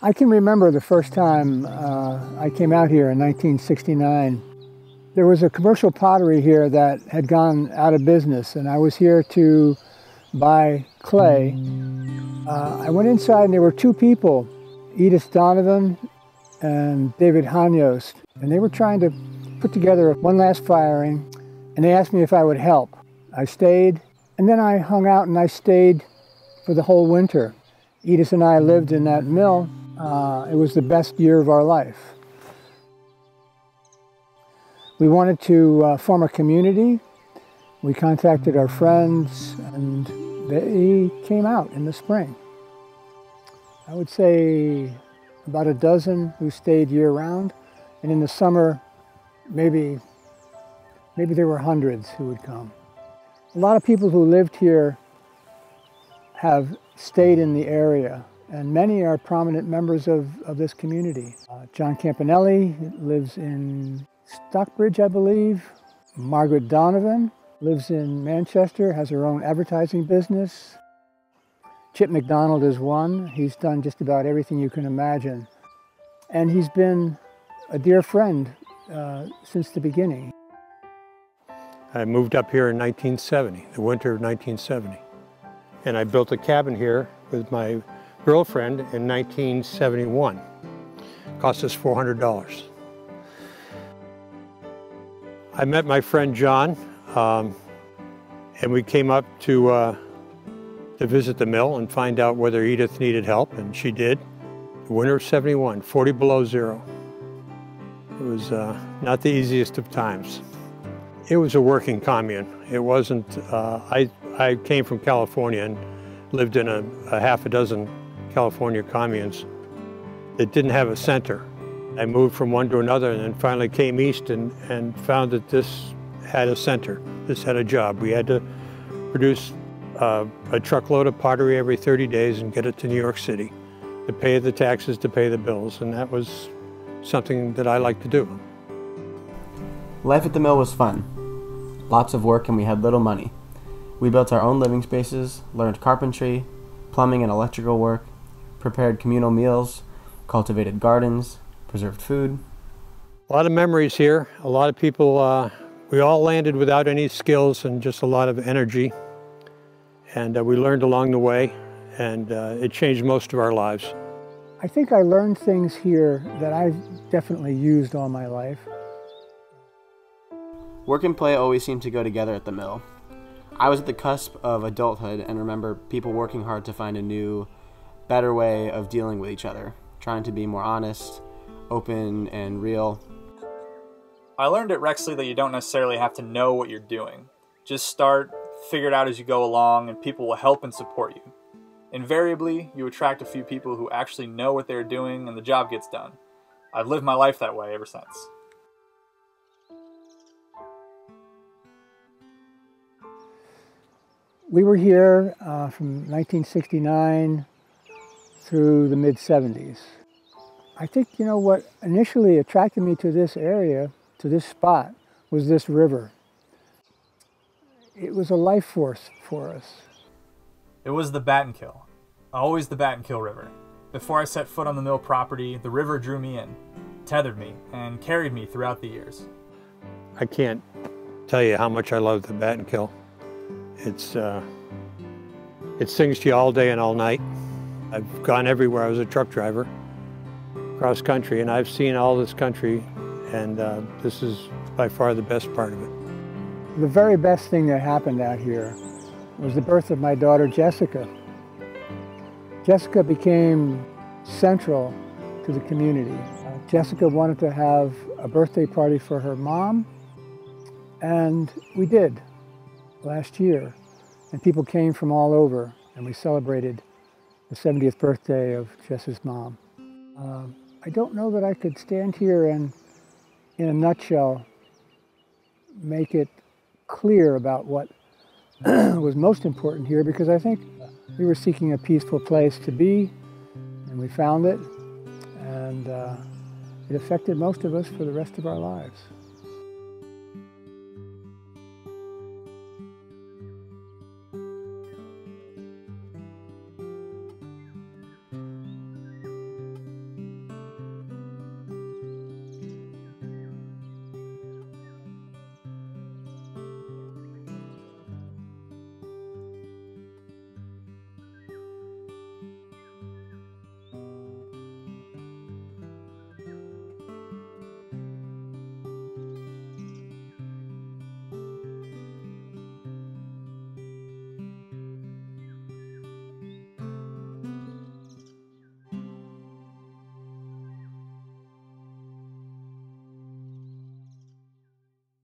I can remember the first time I came out here in 1969. There was a commercial pottery here that had gone out of business, and I was here to buy clay. I went inside and there were two people, Edyth Donovan and David Hanyost, and they were trying to put together one last firing, and they asked me if I would help. I stayed, and then I hung out and I stayed for the whole winter. Edyth and I lived in that mill. It was the best year of our life. We wanted to form a community. We contacted our friends, and they came out in the spring. I would say about a dozen who stayed year-round, and in the summer, maybe there were hundreds who would come. A lot of people who lived here have stayed in the area, and many are prominent members of this community. John Campanelli lives in Stockbridge, I believe. Margaret Donovan lives in Manchester, has her own advertising business. Chip MacDonald is one. He's done just about everything you can imagine. And he's been a dear friend since the beginning. I moved up here in 1970, the winter of 1970. And I built a cabin here with my girlfriend in 1971. Cost us $400. I met my friend John, and we came up to visit the mill and find out whether Edyth needed help, and she did. The winter of '71, 40 below zero. It was not the easiest of times. It was a working commune. It wasn't, I came from California and lived in a half a dozen California communes that didn't have a center. I moved from one to another and then finally came east and found that this had a center. This had a job. We had to produce a truckload of pottery every 30 days and get it to New York City to pay the taxes, to pay the bills, and that was something that I liked to do. Life at the mill was fun. Lots of work, and we had little money. We built our own living spaces, learned carpentry, plumbing and electrical work, prepared communal meals, cultivated gardens, preserved food. A lot of memories here. A lot of people, we all landed without any skills and just a lot of energy. And we learned along the way, and it changed most of our lives. I think I learned things here that I've definitely used all my life. Work and play always seemed to go together at the mill. I was at the cusp of adulthood and remember people working hard to find a new, better way of dealing with each other, trying to be more honest, open, and real. I learned at Rexleigh that you don't necessarily have to know what you're doing. Just start, figure it out as you go along, and people will help and support you. Invariably, you attract a few people who actually know what they're doing and the job gets done. I've lived my life that way ever since. We were here from 1969 through the mid-70s. I think, you know, what initially attracted me to this area, to this spot, was this river. It was a life force for us. It was the Battenkill, always the Battenkill River. Before I set foot on the mill property, the river drew me in, tethered me, and carried me throughout the years. I can't tell you how much I love the Battenkill. It sings to you all day and all night. I've gone everywhere. I was a truck driver across country, and I've seen all this country, and this is by far the best part of it. The very best thing that happened out here was the birth of my daughter, Jacqua. Jacqua became central to the community. Jacqua wanted to have a birthday party for her mom, and we did last year. And people came from all over, and we celebrated the 70th birthday of Jess's mom. I don't know that I could stand here and, in a nutshell, make it clear about what was most important here, because I think we were seeking a peaceful place to be, and we found it, and it affected most of us for the rest of our lives.